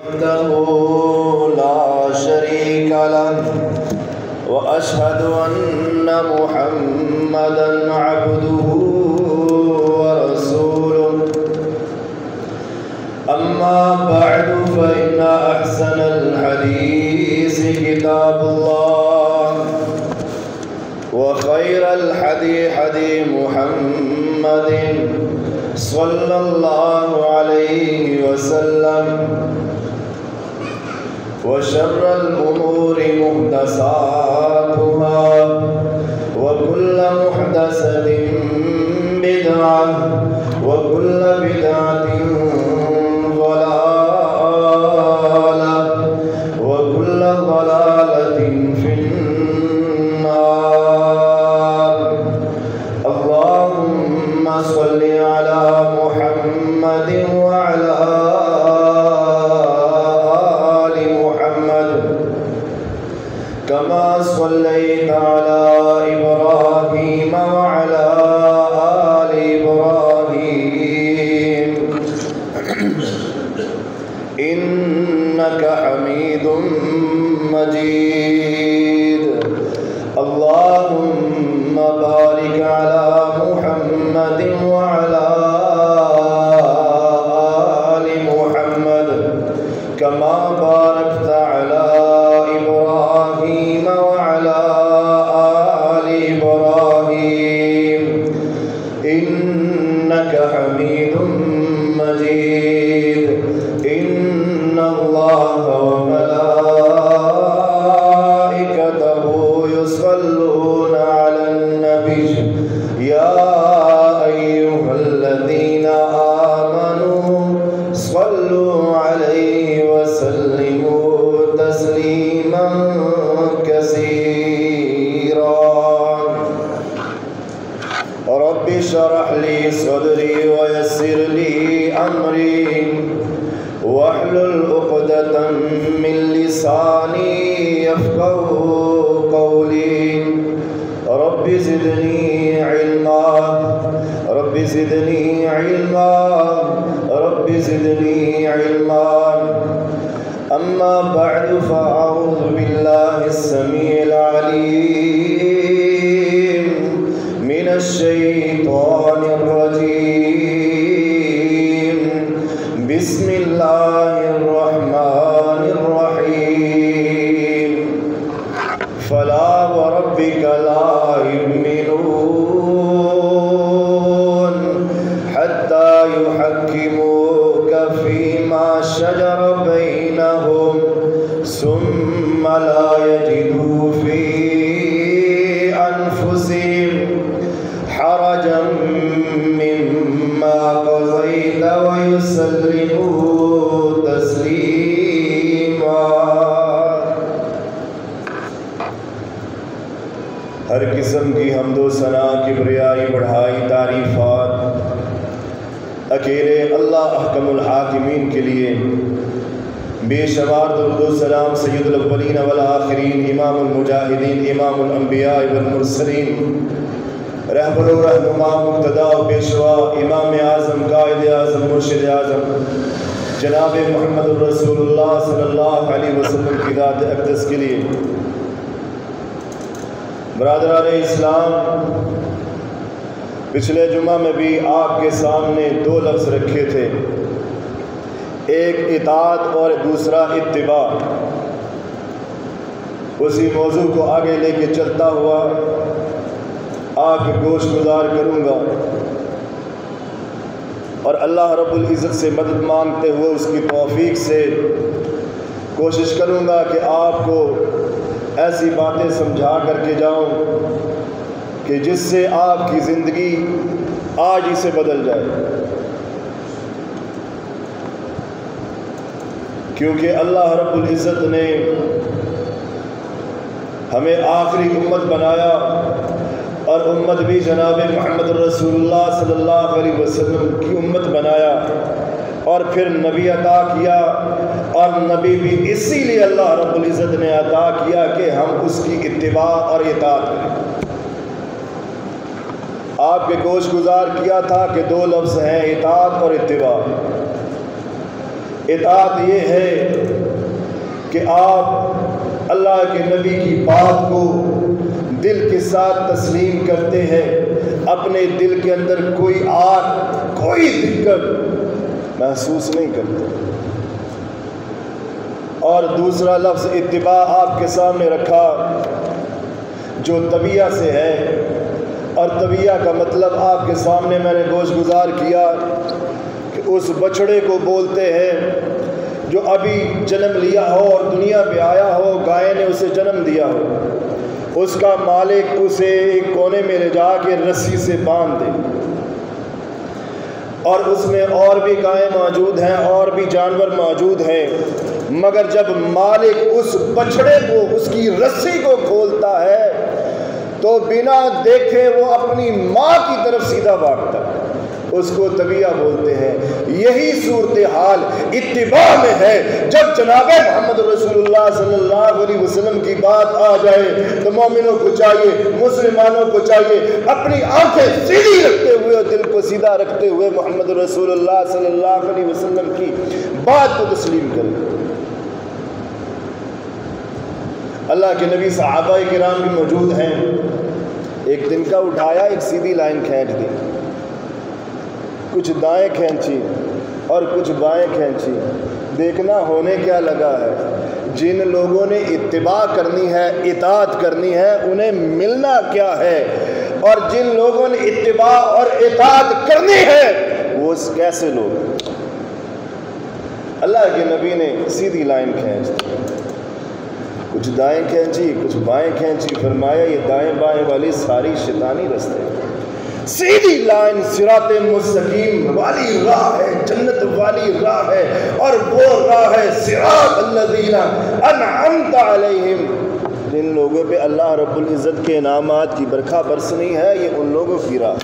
وحده لا شريك له وأشهد أن محمدا عبده ورسوله أما بعد فإن أحسن الحديث كتاب الله وخير الحدي حدي محمد صلى الله عليه وسلم وشر الأمور محدثاتها وكل محدثة بدعة وكل بدعة ضلالة وكل ضلالة في النار. اللهم صل على محمد وعلى آل محمد كما صليت على إبراهيم وعلى آل إبراهيم إنك حميد مجيد. اللهم بارك على محمد وعلى آل محمد كما باركت على إبراهيم وعلى آل إبراهيم إنك حميد مجيد. إن الله وملائكته يصلون على النبي يا أيها الذين آمنوا صلوا عليه وسلموا تسليما كثيرا. رب اشرح لي صدري ويسر لي أمري واحلل عقدة من لساني يفقهوا قولي. رب زدني علما رب زدني علما رب زدني علما. أما بعد فأعوذ بالله السميع العليم من الشيطان الرجيم. بسم الله الرحمن الرحيم. فلا وربك لا يؤمنون حتى يحكموك فيما شجر بينهم ثم لا يجدوا في أنفسهم حرجا مما قضيت ويسلموا تسليما. ہر قسم کی حمد و ثنا کبریائی بڑھائی تعریفات اکیلے اللہ احکم الحاکمین کے لیے. بے شمار درود و سلام سید الاولین والآخرین امام المجاہدین امام الانبیاء والمرسلین رہبر و رہنما مقتدا و پیشوا امام اعظم قائد اعظم مرشد اعظم جناب محمد رسول اللہ صلی اللہ علیہ وسلم کی ذات اقدس کے لیے. برادران اسلام، پچھلے جمعہ میں بھی آپ کے سامنے دو لفظ رکھے تھے، ایک اطاعت اور دوسرا اتباع. اسی موضوع کو آگے لے کے چلتا ہوا آپ کے گوش گزار کروں گا اور اللہ رب العزت سے مدد مانگتے ہوئے اس کی توفیق سے کوشش کروں گا کہ آپ کو ایسی باتیں سمجھا کر کے جاؤں کہ جس سے آپ کی زندگی آج ہی سے بدل جائے. کیونکہ اللہ رب العزت نے ہمیں آخری امت بنایا اور امت بھی جناب محمد رسول اللہ صلی اللہ علیہ وسلم کی امت بنایا اور پھر نبی عطا کیا اور نبی بھی اسی لیے اللہ رب العزت نے عطا کیا کہ ہم اس کی اتباع اور اطاعت کریں. آپ کے گوش گزار کیا تھا کہ دو لفظ ہیں اطاعت اور اتباع. اطاعت یہ ہے آپ اللہ کے نبی کی بات کو دل کے ساتھ تسلیم کرتے ہیں، اپنے دل کے اندر کوئی آگ، کوئی دقت محسوس نہیں کرتے۔ اور دوسرا لفظ اتباع آپ کے سامنے رکھا جو طبیعہ سے ہے، اور طبیعہ کا مطلب آپ کے سامنے میں نے گوش گزار کیا کہ اس بچڑے کو بولتے ہیں جو ابھی جنم لیا ہو اور دنیا پہ آیا ہو، گائے نے اسے جنم دیا ہو، اس کا مالک اسے ایک کونے میں لے جا کے رسی سے باندھ دے، اور اس میں اور بھی گائیں موجود ہیں اور بھی جانور موجود ہیں، مگر جب مالک اس بچڑے کو، اس کی رسی کو کھولتا ہے تو بنا دیکھے وہ اپنی ماں کی طرف سیدھا بھاگتا ہے، اس کو طبیعہ بولتے ہیں۔ یہی صورتحال اتباع میں ہے۔ جب جناب محمد رسول اللہ صلی اللہ علیہ وسلم کی بات آ جائے تو مومنوں کو چاہیے، مسلمانوں کو چاہیے اپنی آنکھیں سیدھی رکھتے ہوئے، دل کو سیدھا رکھتے ہوئے محمد رسول اللہ صلی اللہ علیہ وسلم کی بات کو تسلیم کریں۔ اللہ کے نبی صحابہ کرام بھی موجود ہیں، ایک دن کا اٹھایا، ایک سیدھی لائن کھینچ دی، کچھ دائیں کھینچی اور کچھ بائیں کھینچی، دیکھنا ہونے کیا لگا ہے۔ جن لوگوں نے اتباع کرنی ہے، اطاعت کرنی ہے، انہیں ملنا کیا ہے، اور جن لوگوں نے اتباع اور اطاعت کرنی ہے وہ کیسے لوگ۔ اللہ کے نبی نے سیدھی لائن کھینچ دی، کچھ دائیں کھینچی کچھ بائیں کھینچی، فرمایا یہ دائیں بائیں والی ساری شیطانی رستے، سیدھی لائن صراط مستقیم والی راہ ہے، جنت والی راہ ہے، اور وہ راہ ہے صراط الذین انعمت علیہم، جن لوگوں پہ اللہ رب العزت کے انعامات کی برکھا برسنی ہے، یہ ان لوگوں کی راہ۔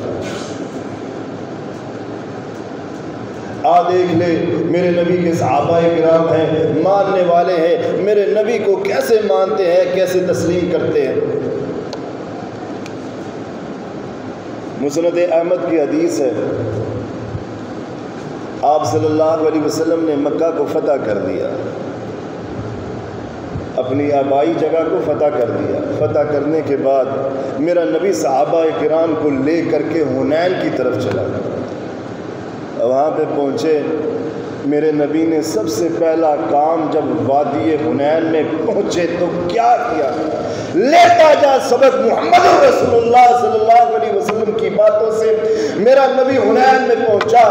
دیکھ لے میرے نبی کے صحابہ کرام ہیں، ماننے والے ہیں، میرے نبی کو کیسے مانتے ہیں، کیسے تسلیم کرتے ہیں۔ مسند احمد کی حدیث ہے، آپ صلی اللہ علیہ وسلم نے مکہ کو فتح کر دیا، اپنی آبائی جگہ کو فتح کر دیا۔ فتح کرنے کے بعد میرا نبی صحابہ کرام کو لے کر کے حنین کی طرف چلا، وہاں پہ پہنچے۔ میرے نبی نے سب سے پہلا کام جب وادی حنین میں پہنچے تو کیا کیا؟ لیتا جا سبق محمد رسول اللہ صلی اللہ علیہ وسلم کی باتوں سے۔ میرا نبی حنین میں پہنچا،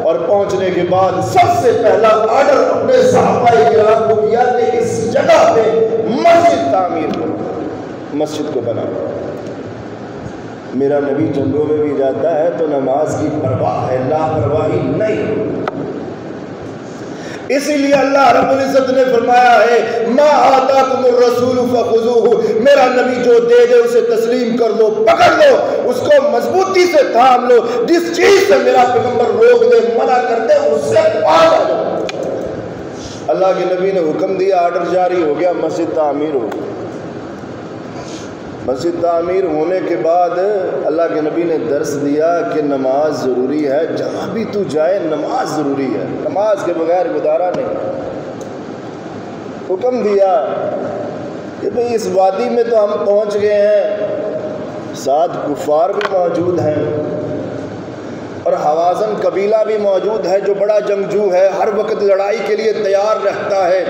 اور پہنچنے کے بعد سب سے پہلا آرڈر اپنے صحابہ کرام کو کیا کہ اس جگہ پہ مسجد تعمیر کرو، مسجد کو بناؤ۔ میرا نبی جنگوں میں بھی جاتا ہے تو نماز کی پرواہ ہے، لاپرواہی نہیں۔ اسی لیے اللہ رب العزت نے فرمایا ہے ما آتاکم الرسول فخذوہ، میرا نبی جو دے دے اسے تسلیم کر لو، پکڑ لو، اس کو مضبوطی سے تھام لو، جس چیز سے میرا پیغمبر روک دے، منع کر دے، اس سے پاس آ جاؤ۔ اللہ کے نبی نے حکم دیا، آرڈر جاری ہو گیا، مسجد تعمیر ہو گئی۔ مسجد تعمیر ہونے کے بعد اللہ کے نبی نے درس دیا کہ نماز ضروری ہے، جہاں بھی تو جائے نماز ضروری ہے، نماز کے بغیر گزارا نہیں۔ حکم دیا کہ بھئی اس وادی میں تو ہم پہنچ گئے ہیں، ساتھ کفار بھی موجود ہیں اور حوازن قبیلہ بھی موجود ہے جو بڑا جنگجو ہے، ہر وقت لڑائی کے لیے تیار رہتا ہے۔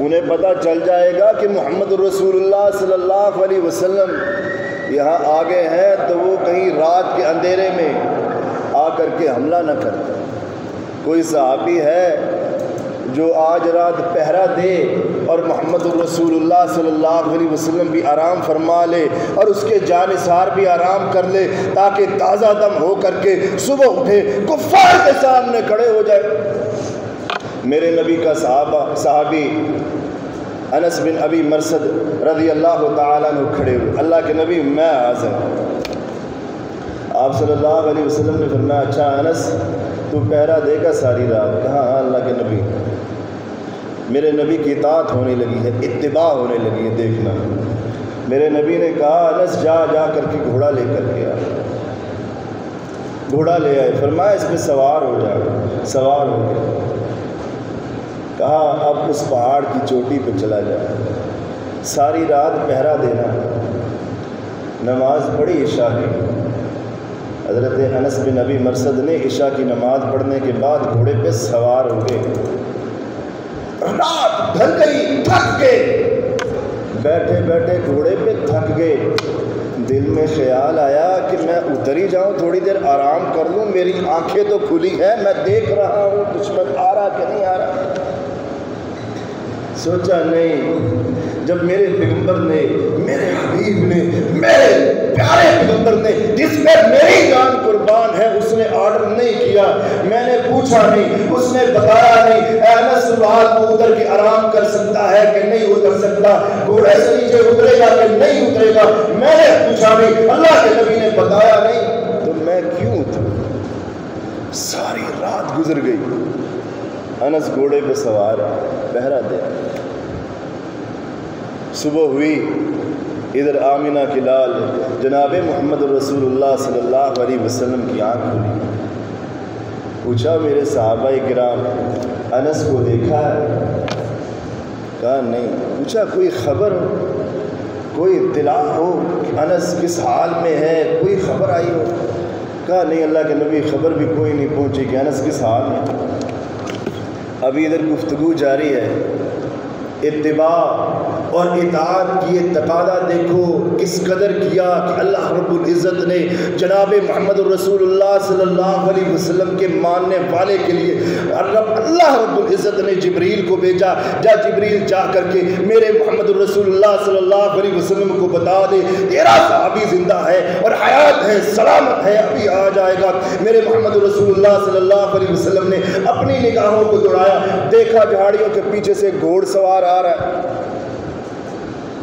انہیں پتہ چل جائے گا کہ محمد رسول اللہ صلی اللہ علیہ وسلم یہاں آگے ہیں تو وہ کہیں رات کے اندھیرے میں آ کر کے حملہ نہ کرتے۔ کوئی صحابی ہے جو آج رات پہرا دے اور محمد رسول اللہ صلی اللہ علیہ وسلم بھی آرام فرما لے اور اس کے جانثار بھی آرام کر لے تاکہ تازہ دم ہو کر کے صبح اٹھے کفار کے سامنے کھڑے ہو جائے۔ میرے نبی کا صحابی انس بن ابی مرثد رضی اللہ تعالیٰ عنہ کھڑے ہوئے، اللہ کے نبی میں حاضر ہوں۔ آپ صلی اللہ علیہ وسلم نے فرمایا اچھا انس تو پہرا دے گا ساری رات؟ کہا ہاں اللہ کے نبی۔ میرے نبی کی اطاعت ہونے لگی ہے، اتباع ہونے لگی ہے، دیکھنا۔ میرے نبی نے کہا انس جا کر کے گھوڑا لے کر کے آ۔ گھوڑا لے آئے، فرمایا اس پہ سوار ہو جا۔ سوار ہو گیا، کہا اب اس پہاڑ کی چوٹی پہ چلا جائے، ساری رات پہرا دینا۔ نماز پڑھی عشاء کی۔ حضرت انس بن ابی مرثد نے عشاء کی نماز پڑھنے کے بعد گھوڑے پہ سوار ہو گئے، رات ڈھل گئی، تھک گئے، بیٹھے بیٹھے گھوڑے پہ تھک گئے۔ دل میں خیال آیا کہ میں اتر ہی جاؤں، تھوڑی دیر آرام کر لوں، میری آنکھیں تو کھلی ہیں، میں دیکھ رہا ہوں دشمن آ رہا کہ نہیں آ رہا۔ سوچا نہیں، جب میرے پیغمبر نے، میرے حبیب نے، میرے پیارے پیغمبر نے، جس پہ میری جان قربان ہے، اس نے آرڈر نہیں کیا، میں نے پوچھا نہیں، اس نے بتایا نہیں اے انس رات کو اتر کے آرام کر سکتا ہے کہ نہیں اتر سکتا، گھوڑے سے نیچے اترے گا کہ نہیں اترے گا، میں نے پوچھا نہیں، اللہ کے نبی نے بتایا نہیں، تو میں کیوں اتروں؟ ساری رات گزر گئی، انس گھوڑے پہ سوار پہرا دیا۔ صبح ہوئی، ادھر آمنہ کی لال جناب محمد رسول اللہ صلی اللہ علیہ وسلم کی آنکھ کھلی۔ پوچھا میرے صحابہ کرام انس کو دیکھا ہے؟ کہا نہیں۔ پوچھا کوئی خبر ہو، کوئی اطلاع ہو کہ انس کس حال میں ہے، کوئی خبر آئی ہو؟ کہا نہیں اللہ کے نبی، خبر بھی کوئی نہیں پہنچی کہ انس کس حال میں۔ ابھی ادھر گفتگو جاری ہے، اتباع اور اطاعت کی یہ تقاضا دیکھو کس قدر کیا کہ اللہ رب العزت نے جناب محمد رسول اللہ صلی اللہ علیہ وسلم کے ماننے والے کے لیے اللہ رب العزت نے جبریل کو بھیجا، جا جبریل جا کر کے میرے محمد رسول اللہ صلی اللہ علیہ وسلم کو بتا دے تیرا صحابی زندہ ہے اور حیات ہے، سلامت ہے، ابھی آ جائے گا۔ میرے محمد رسول اللہ صلی اللہ علیہ وسلم نے اپنی نگاہوں کو دوڑایا، دیکھا جھاڑیوں کے پیچھے سے گھوڑ سوار آ رہا ہے۔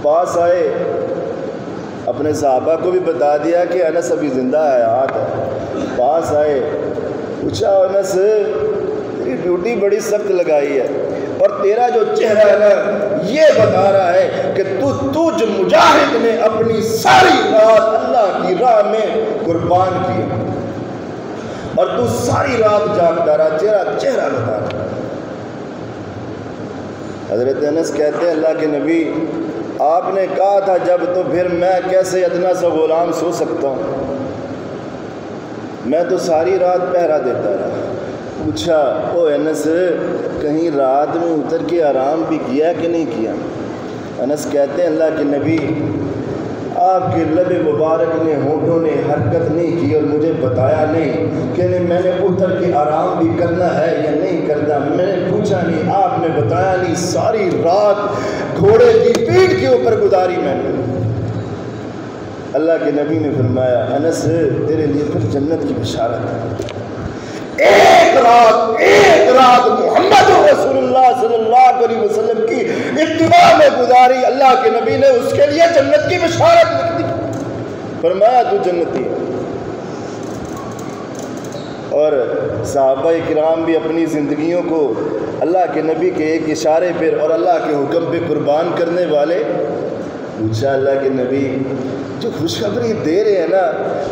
پاس آئے، اپنے صحابہ کو بھی بتا دیا کہ انس ابھی زندہ حیات ہے۔ پاس آئے، پوچھا انس تیری ڈیوٹی بڑی سخت لگائی ہے اور تیرا جو چہرہ ہے نا یہ بتا رہا ہے کہ تو جو مجاہد نے اپنی ساری رات اللہ کی راہ میں قربان کی اور تو ساری رات جاگتا رہا، تیرا چہرہ بتا رہا۔ حضرت انس کہتے ہیں اللہ کے نبی آپ نے کہا تھا جب، تو پھر میں کیسے ادنا سا غلام سو سکتا ہوں؟ میں تو ساری رات پہرا دیتا رہا۔ پوچھا او انس کہیں رات میں اتر کے آرام بھی کیا کہ نہیں کیا؟ انس کہتے ہیں اللہ کے نبی آپ کے لب مبارک نے، ہونٹوں نے حرکت نہیں کی اور مجھے بتایا نہیں کہ میں نے اتر کے آرام بھی کرنا ہے یا نہیں کرنا، میں نے پوچھا نہیں، آپ نے بتایا نہیں، ساری رات گھوڑے کی پیٹھ کے اوپر گزاری میں نے۔ اللہ کے نبی نے فرمایا انس تیرے لیے پھر جنت کی بشارت ہے۔ ایک رات محمد رسول اللہ صلی اللہ علیہ وسلم کی اتباع میں گزاری، اللہ کے نبی نے اس کے لیے جنت کی بشارت لکھ دی، فرمایا تو جنتی ہے۔ اور صحابہ کرام بھی اپنی زندگیوں کو اللہ کے نبی کے ایک اشارے پر اور اللہ کے حکم پہ قربان کرنے والے۔ پوچھا اللہ کے نبی جو خوشخبری دے رہے ہیں نا،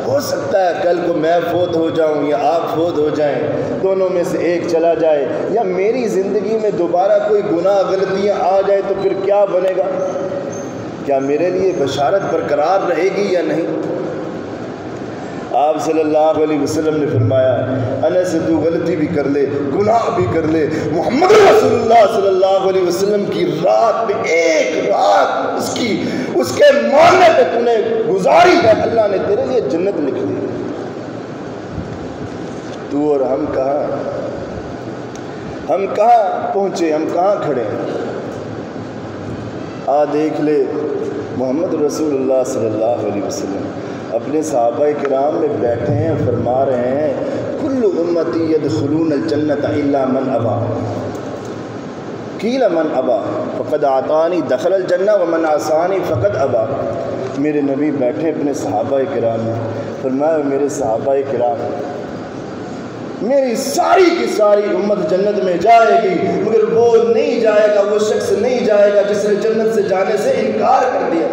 ہو سکتا ہے کل کو میں فوت ہو جاؤں یا آپ فوت ہو جائیں، دونوں میں سے ایک چلا جائے، یا میری زندگی میں دوبارہ کوئی گناہ غلطیاں آ جائے تو پھر کیا بنے گا؟ کیا میرے لیے بشارت برقرار رہے گی یا نہیں؟ آپ صلی اللہ علیہ وسلم نے فرمایا انس تو غلطی بھی کر لے، گناہ بھی کر لے، محمد رسول اللہ صلی اللہ علیہ وسلم کی رات میں ایک رات اس کے ماننے پہ تو نے گزاری ہے، اللہ نے تیرے لیے جنت لکھ دی۔ تو اور ہم کہاں پہنچے، ہم کہاں کھڑے ہیں؟ دیکھ لے محمد رسول اللہ صلی اللہ علیہ وسلم اپنے صحابہ کرام میں بیٹھے ہیں، فرما رہے ہیں کل امتی یدخلون الجنت الا من ابا، قیل من ابا فقد اعطانی دخل الجنہ ومن عصانی فقد ابا۔ میرے نبی بیٹھے اپنے صحابہ کرام میں، فرمایا میرے صحابہ کرام میری ساری کی ساری امت جنت میں جائے گی، مگر وہ نہیں جائے گا، وہ شخص نہیں جائے گا جس نے جنت سے جانے سے انکار کر دیا۔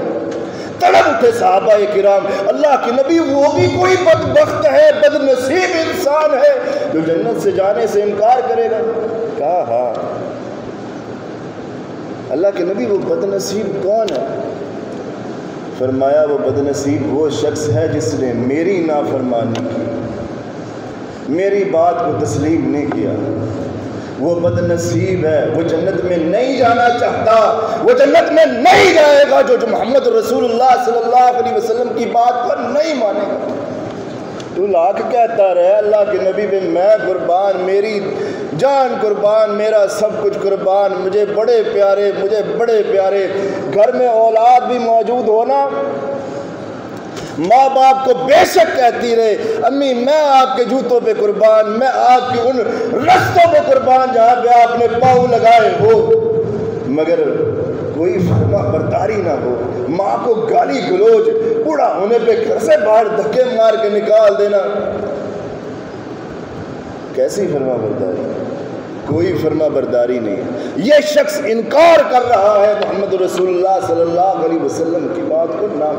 تڑپ اٹھے صحابہ کرام، اللہ کے نبی وہ بھی کوئی بدبخت ہے، بد نصیب انسان ہے جو جنت سے جانے سے انکار کرے گا؟ کہا ہاں اللہ کے نبی وہ بدنصیب کون ہے؟ فرمایا وہ بدنصیب وہ شخص ہے جس نے میری نافرمانی کی، میری بات کو تسلیم نہیں کیا، وہ بدنصیب ہے، وہ جنت میں نہیں جانا چاہتا، وہ جنت میں نہیں جائے گا جو محمد رسول اللہ صلی اللہ علیہ وسلم کی بات پر نہیں مانے گا۔ تو لاکھ کہتا رہے اللہ کے نبی پہ میں قربان، میری جان قربان، میرا سب کچھ قربان، مجھے بڑے پیارے گھر میں اولاد بھی موجود ہونا، ماں باپ کو بے شک کہتی رہے امی میں آپ کے جوتوں پہ قربان، میں آپ کے ان رستوں پہ قربان جہاں پہ آپ نے پاؤں لگائے ہو، مگر کوئی فرما برداری نہ ہو، ماں کو گالی گلوچ، بوڑھا ہونے پہ گھر سے باہر دھکے مار کے نکال دینا، کیسی فرما برداری؟ کوئی فرما برداری نہیں۔ یہ شخص انکار کر رہا ہے محمد رسول اللہ صلی اللہ علیہ وسلم کی بات کو نہ،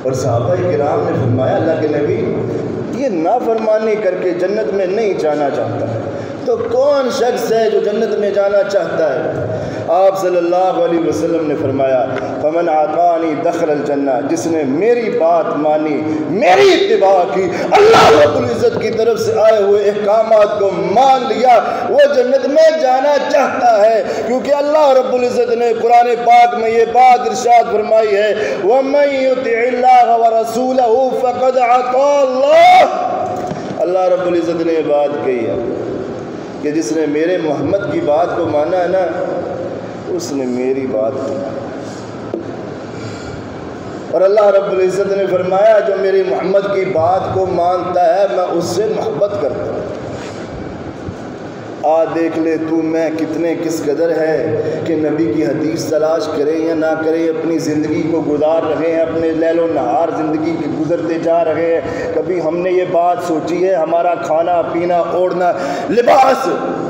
اور صحابہ کرام نے فرمایا اللہ کے نبی یہ نافرمانی کر کے جنت میں نہیں جانا چاہتا ہے، تو کون شخص ہے جو جنت میں جانا چاہتا ہے؟ آپ صلی اللہ علیہ وسلم نے فرمایا فمن اطاعنی دخل الجنہ، جس نے میری بات مانی، میری اتباع کی، اللہ رب العزت کی طرف سے آئے ہوئے احکامات کو مان لیا، وہ جنت میں جانا چاہتا ہے، کیونکہ اللہ رب العزت نے قرآن پاک میں یہ بات ارشاد فرمائی ہے وَمَن يُطِعِ اللَّهَ وَرَسُولَهُ فَقَدْ عَطَاعَ اللَّهُ، اللہ رب العزت نے یہ بات کہی ہے کہ جس نے میرے محمد کی بات کو مانا ہے نا، اس نے میری بات کو مانا، اور اللہ رب العزت نے فرمایا جو میری محمد کی بات کو مانتا ہے میں اس سے محبت کرتا ہوں۔ دیکھ لے تو میں کتنے کس قدر ہے کہ نبی کی حدیث تلاش کریں یا نہ کریں، اپنی زندگی کو گزار رہے ہیں، اپنے لیل و نہار زندگی کے گزرتے جا رہے ہیں، کبھی ہم نے یہ بات سوچی ہے ہمارا کھانا پینا اوڑھنا لباس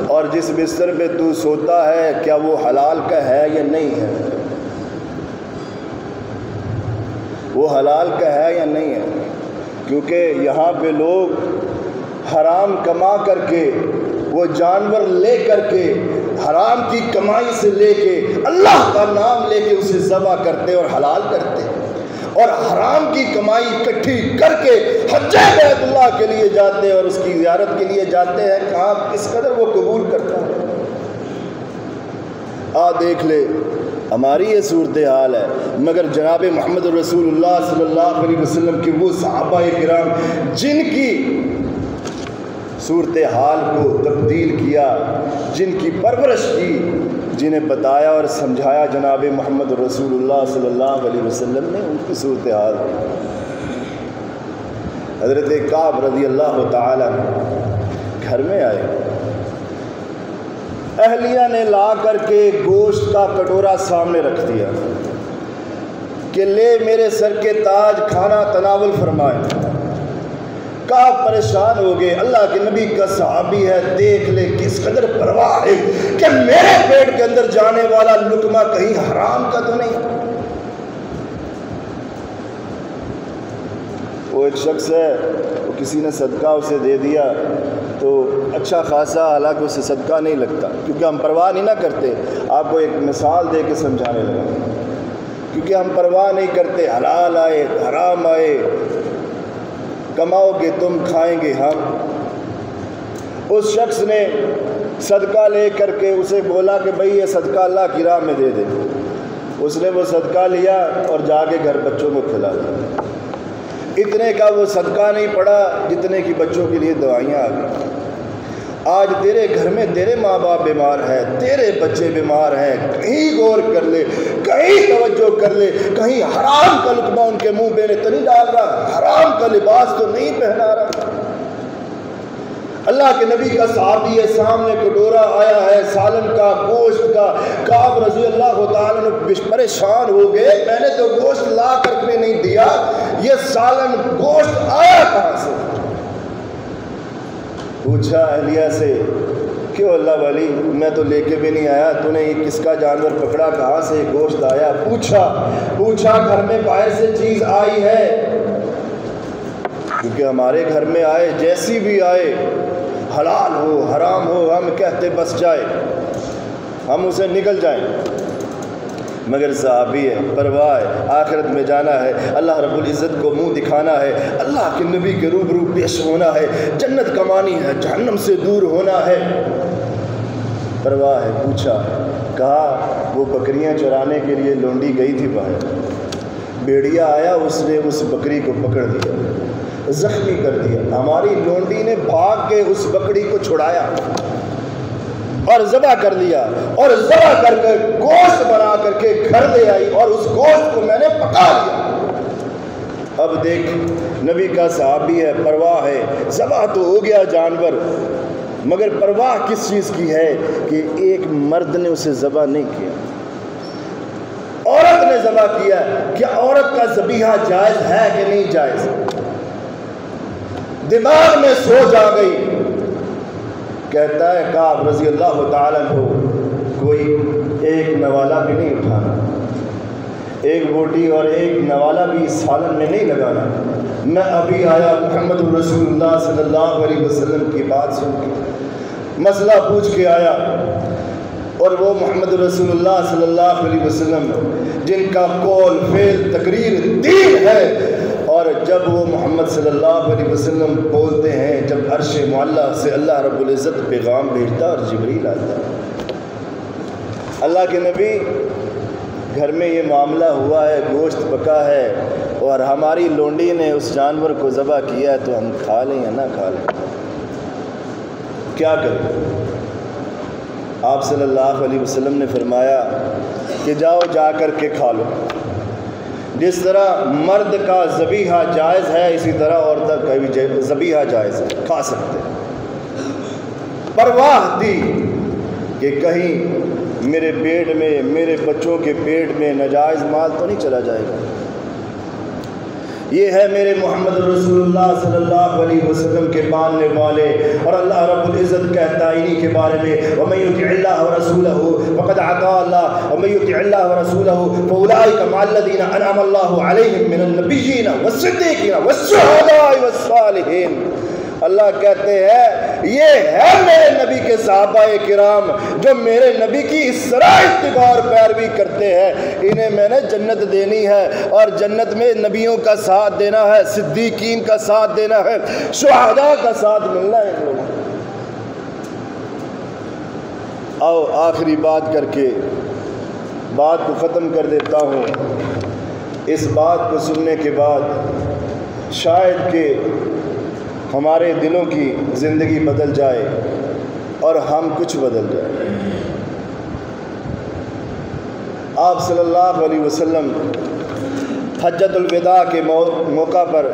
اور جس بستر پہ تو سوتا ہے کیا وہ حلال کا ہے یا نہیں ہے؟ وہ حلال کا ہے یا نہیں ہے؟ کیونکہ یہاں پہ لوگ حرام کما کر کے، وہ جانور لے کر کے، حرام کی کمائی سے لے کے، اللہ کا نام لے کے اسے ذبح کرتے اور حلال کرتے، اور حرام کی کمائی اکٹھی کر کے حج بیت اللہ کے لیے جاتے ہیں اور اس کی زیارت کے لیے جاتے ہیں، کہاں کس قدر وہ قبول کرتا ہے۔ دیکھ لے ہماری یہ صورتحال ہے، مگر جناب محمد رسول اللہ صلی اللہ علیہ وسلم کے وہ صحابہ کرام جن کی صورتحال کو تبدیل کیا، جن کی پرورش کی، جنہیں بتایا اور سمجھایا جناب محمد رسول اللہ صلی اللہ علیہ وسلم نے، ان کی صورتحال حضرت کعب رضی اللہ تعالی گھر میں آئے، اہلیہ نے لا کر کے گوشت کا کٹورا سامنے رکھ دیا کہ لے میرے سر کے تاج، کھانا تناول فرمائے۔ کعب پریشان ہو گئے، اللہ کے نبی کا صحابی ہے، دیکھ لے کس قدر پرواہ ہے کہ میرے پیٹ کے اندر جانے والا لقمہ کہیں حرام کا تو نہیں۔ وہ ایک شخص ہے، وہ کسی نے صدقہ اسے دے دیا تو اچھا خاصا، حالانکہ اسے صدقہ نہیں لگتا، کیونکہ ہم پرواہ نہیں نہ کرتے۔ آپ کو ایک مثال دے کے سمجھانے لگا، کیونکہ ہم پرواہ نہیں کرتے، حلال آئے حرام آئے، کماؤ گے تم، کھائیں گے ہم۔ اس شخص نے صدقہ لے کر کے اسے بولا کہ بھئی یہ صدقہ اللہ کی راہ میں دے دے۔ اس نے وہ صدقہ لیا اور جا کے گھر بچوں کو کھلا دیا۔ اتنے کا وہ صدقہ نہیں پڑا جتنے کی بچوں کے لیے دوائیاں آ گئی۔ آج تیرے گھر میں تیرے ماں باپ بیمار ہیں، تیرے بچے بیمار ہیں، کہیں غور کر لے، کہیں توجہ کر لے، کہیں حرام کا لقمہ ان کے منہ پہ تو نہیں ڈال رہا، حرام کا لباس تو نہیں پہنا رہا۔ اللہ کے نبی کا صحابی ہے، سامنے کٹورا آیا ہے سالن کا، گوشت کا۔ کعب رضی اللہ تعالیٰ نے پریشان ہو گئے، میں نے تو گوشت لا کر کے نہیں دیا، یہ سالن گوشت آیا کہاں سے؟ پوچھا اہلیہ سے، کیوں اللہ والی میں تو لے کے بھی نہیں آیا، تو نے یہ کس کا جانور پکڑا، کہاں سے گوشت آیا؟ پوچھا گھر میں باہر سے چیز آئی ہے؟ کیونکہ ہمارے گھر میں آئے جیسی بھی آئے، حلال ہو حرام ہو، ہم کہتے بس جائے۔ ہم اسے نکل جائیں، مگر صحابی ہے، پرواہ ہے، آخرت میں جانا ہے، اللہ رب العزت کو منہ دکھانا ہے، اللہ کے نبی کے روبرو پیش ہونا ہے، جنت کمانی ہے، جہنم سے دور ہونا ہے، پرواہ ہے۔ پوچھا، کہا وہ بکریاں چرانے کے لیے لونڈی گئی تھی باہر، بیڑیا آیا، اس نے اس بکری کو پکڑ لیا، زخمی کر دیا، ہماری لونڈی نے بھاگ کے اس بکری کو چھڑایا اور ذبح کر لیا، اور ذبح کر کے گوشت بنا کر کے گھر لے آئی، اور اس گوشت کو میں نے پکا لیا۔ اب دیکھ، نبی کا صحابی ہے، پرواہ ہے، ذبح تو ہو گیا جانور، مگر پرواہ کس چیز کی ہے کہ ایک مرد نے اسے ذبح نہیں کیا، عورت نے ذبح کیا۔ کیا عورت کا ذبیحہ جائز ہے کہ نہیں جائز؟ دماغ میں سوچ آ گئی۔ کہتا ہے کعب رضی اللہ تعالیٰ عنہ، کوئی ایک نوالا بھی نہیں اٹھانا، ایک بوٹی اور ایک نوالا بھی اس سالن میں نہیں لگانا، میں ابھی آیا محمد رسول اللہ صلی اللہ علیہ وسلم کی بات سن کے، مسئلہ پوچھ کے آیا، اور وہ محمد رسول اللہ صلی اللہ علیہ وسلم جن کا قول فعل تقریر دین ہے، اور جب وہ محمد صلی اللہ علیہ وسلم بولتے ہیں، جب عرش معلیٰ سے اللہ رب العزت پیغام بھیجتا اور جبریل آتا، اللہ کے نبی گھر میں یہ معاملہ ہوا ہے، گوشت پکا ہے اور ہماری لونڈی نے اس جانور کو ذبح کیا ہے، تو ہم کھا لیں یا نہ کھا لیں، کیا کریں؟ آپ صلی اللہ علیہ وسلم نے فرمایا کہ جاؤ جا کر کے کھا لو، جس طرح مرد کا ذبیحہ جائز ہے اسی طرح عورت کا بھی ذبیحہ جائز ہے، کھا سکتے ہیں۔ پرواہ تھی کہ کہیں میرے پیٹ میں، میرے بچوں کے پیٹ میں ناجائز مال تو نہیں چلا جائے گا۔ یہ ہے میرے محمد رسول اللہ صلی اللہ علیہ وسلم کے ماننے والے، اور اللہ رب العزت کہتا ہے انہی کے بارے میں، وَمَن يُطِعِ اللَّهَ وَرَسُولَهُ فَقَدْ عَطَاعَ اللَّهَ وَمَن يُطِعِ اللَّهَ وَرَسُولَهُ فَأُولَٰئِكَ مَعَ الَّذِينَ أَنْعَمَ اللَّهُ عَلَيْهِم مِّنَ النَّبِيِّينَ وَالصِّدِّيقِينَ وَالشُّهَدَاءِ وَالصَّالِحِينَ۔ اللہ کہتے ہیں یہ ہے میرے نبی کے صحابہ کرام جو میرے نبی کی اس طرح اتباع اور پیروی کرتے ہیں، انہیں میں نے جنت دینی ہے، اور جنت میں نبیوں کا ساتھ دینا ہے، صدیقین کا ساتھ دینا ہے، شہداء کا ساتھ ملنا ہے ان لوگوں۔ آؤ آخری بات کر کے بات کو ختم کر دیتا ہوں۔ اس بات کو سننے کے بعد شاید کہ ہمارے دلوں کی زندگی بدل جائے اور ہم کچھ بدل جائے۔ آپ صلی اللہ علیہ وسلم حجۃ الوداع کے موقع پر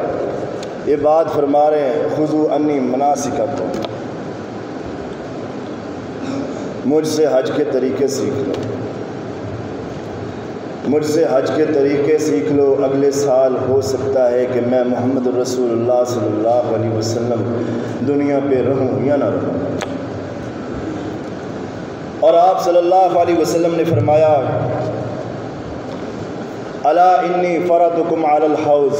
یہ بات فرما رہے ہیں، خذوا عنی مناسککم، مجھ سے حج کے طریقے سیکھ لو، مجھ سے حج کے طریقے سیکھ لو، اگلے سال ہو سکتا ہے کہ میں محمد رسول اللہ صلی اللہ علیہ وسلم دنیا پہ رہوں یا نہ رہوں۔ اور آپ صلی اللہ علیہ وسلم نے فرمایا، الا انی فرضکم علی الحوض،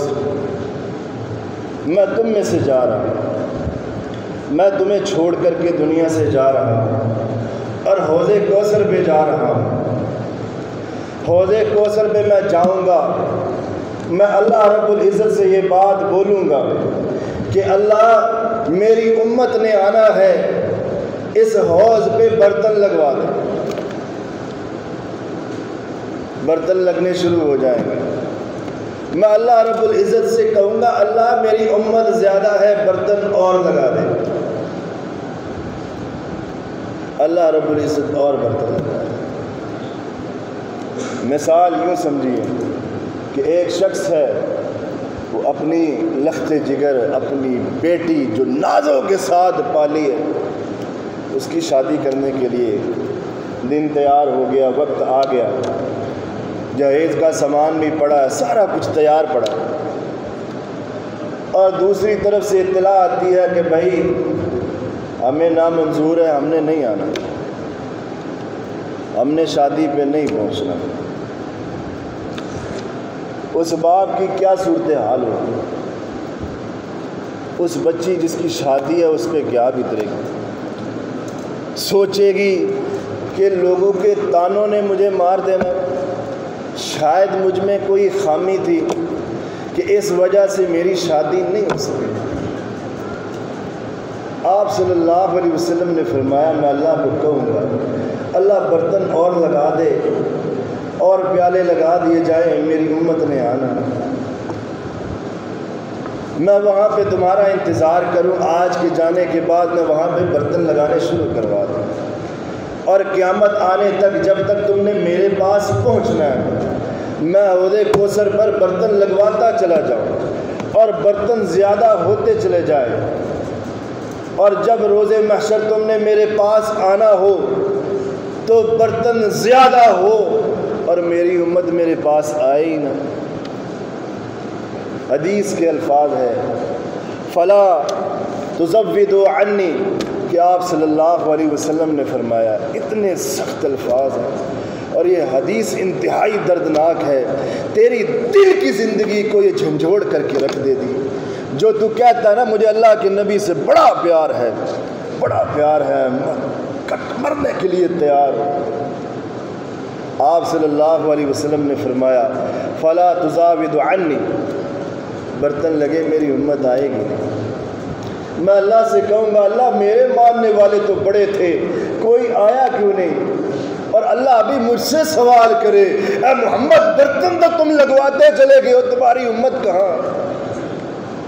میں تم میں سے جا رہا ہوں، میں تمہیں چھوڑ کر کے دنیا سے جا رہا ہوں، اور حوض کوثر پہ جا رہا ہوں۔ حوض کوثر پہ میں جاؤں گا، میں اللہ رب العزت سے یہ بات بولوں گا کہ اللہ میری امت نے آنا ہے، اس حوض پہ برتن لگوا دیں۔ برتن لگنے شروع ہو جائیں گے، میں اللہ رب العزت سے کہوں گا اللہ میری امت زیادہ ہے، برتن اور لگا دیں۔ اللہ رب العزت اور برتن لگا دیں۔ مثال یوں سمجھیے کہ ایک شخص ہے، وہ اپنی لخت جگر، اپنی بیٹی جو نازوں کے ساتھ پالی ہے، اس کی شادی کرنے کے لیے دن تیار ہو گیا، وقت آ گیا، جہیز کا سامان بھی پڑا ہے، سارا کچھ تیار پڑا ہے، اور دوسری طرف سے اطلاع آتی ہے کہ بھائی ہمیں نامنظور ہے، ہم نے نہیں آنا، ہم نے شادی پہ نہیں پہنچنا۔ اس باپ کی کیا صورتحال ہوگی؟ اس بچی جس کی شادی ہے اس پہ کیا گزرے گی؟ سوچے گی کہ لوگوں کے تانوں نے مجھے مار دینا، شاید مجھ میں کوئی خامی تھی کہ اس وجہ سے میری شادی نہیں ہو سکی۔ آپ صلی اللہ علیہ وسلم نے فرمایا میں اللہ کو کہوں گا اللہ برتن اور لگا دے اور پیالے لگا دیے جائیں، میری امت نے آنا، میں وہاں پہ تمہارا انتظار کروں، آج کے جانے کے بعد میں وہاں پہ برتن لگانے شروع کروا دوں، اور قیامت آنے تک جب تک تم نے میرے پاس پہنچنا ہے میں حوض کوثر پر برتن لگواتا چلا جاؤں اور برتن زیادہ ہوتے چلے جائیں، اور جب روز محشر تم نے میرے پاس آنا ہو تو برتن زیادہ ہو اور میری امت میرے پاس آئے ہی نہ۔ حدیث کے الفاظ ہے فلا تزودوا عنی، کہ آپ صلی اللہ علیہ وسلم نے فرمایا، اتنے سخت الفاظ ہیں اور یہ حدیث انتہائی دردناک ہے، تیری دل کی زندگی کو یہ جھنجھوڑ کر کے رکھ دے دی۔ جو تو کہتا ہے نا مجھے اللہ کے نبی سے بڑا پیار ہے، بڑا پیار ہے، مرنے کے لیے تیار۔ آپ صلی اللہ علیہ وسلم نے فرمایا فلا تزاود عنی، برتن لگے میری امت آئے گی، میں اللہ سے کہوں گا اللہ میرے ماننے والے تو بڑے تھے، کوئی آیا کیوں نہیں؟ اور اللہ ابھی مجھ سے سوال کرے اے محمد برتن تو تم لگواتے چلے گئے ہو، تمہاری امت کہاں؟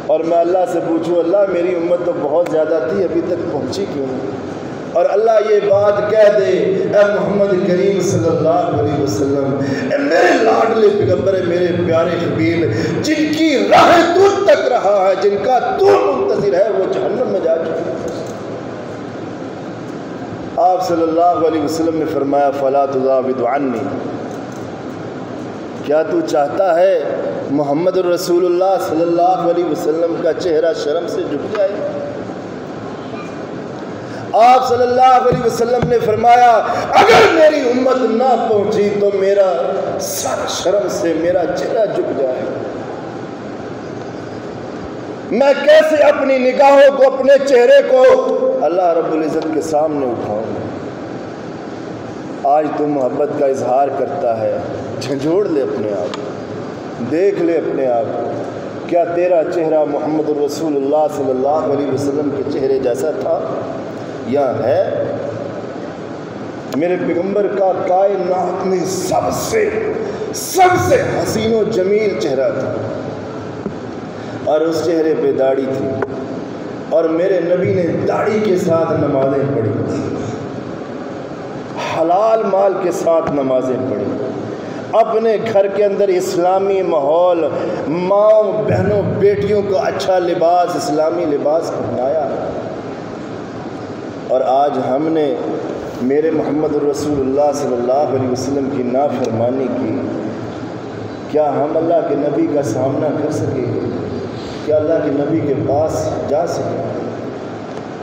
اور میں اللہ سے پوچھوں اللہ میری امت تو بہت زیادہ تھی، ابھی تک پہنچی کیوں نہیں؟ اور اللہ یہ بات کہہ دے اے محمد کریم صلی اللہ علیہ وسلم، اے میرے لاڈلے پیغمبر، میرے پیارے حبیب، جن کی راہ تو تک رہا ہے، جن کا تو منتظر ہے، وہ جہنم میں جا چکے۔ آپ صلی اللہ علیہ وسلم نے فرمایا فلا تزاود عنی، کیا تو چاہتا ہے محمد رسول اللہ صلی اللہ علیہ وسلم کا چہرہ شرم سے جھک جائے؟ آپ صلی اللہ علیہ وسلم نے فرمایا اگر میری امت نہ پہنچی تو میرا سر شرم سے میرا چہرہ جھک جائے، میں کیسے اپنی نگاہوں کو، اپنے چہرے کو اللہ رب العزت کے سامنے اٹھاؤں؟ آج تو محبت کا اظہار کرتا ہے، جھنجھوڑ لے اپنے آپ کو، دیکھ لے اپنے آپ کو، کیا تیرا چہرہ محمد رسول اللہ صلی اللہ علیہ وسلم کے چہرے جیسا تھا یا ہے؟ میرے پیغمبر کا کائنات میں سب سے حسین و جمیل چہرہ تھا، اور اس چہرے پہ داڑھی تھی، اور میرے نبی نے داڑھی کے ساتھ نمازیں پڑھی، حلال مال کے ساتھ نمازیں پڑھی، اپنے گھر کے اندر اسلامی ماحول، ماؤں بہنوں بیٹیوں کو اچھا لباس، اسلامی لباس پہنایا۔ اور آج ہم نے میرے محمد رسول اللہ صلی اللہ علیہ وسلم کی نافرمانی کی، کیا ہم اللہ کے نبی کا سامنا کر سکے؟ کیا اللہ کے نبی کے پاس جا سکے؟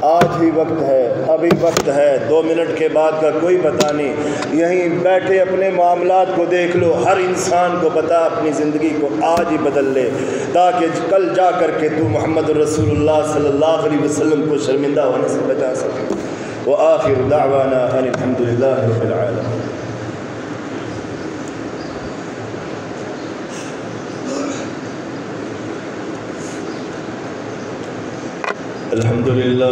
آج ہی وقت ہے، ابھی وقت ہے، 2 منٹ کے بعد کا کوئی پتہ نہیں، یہیں بیٹھے اپنے معاملات کو دیکھ لو، ہر انسان کو بتا اپنی زندگی کو آج ہی بدل لے، تاکہ کل جا کر کے تو محمد رسول اللہ صلی اللہ علیہ وسلم کو شرمندہ ہونے سے بچا سکے۔ وآخر دعوانا ان الحمد للہ رب العالمین۔ الحمد للہ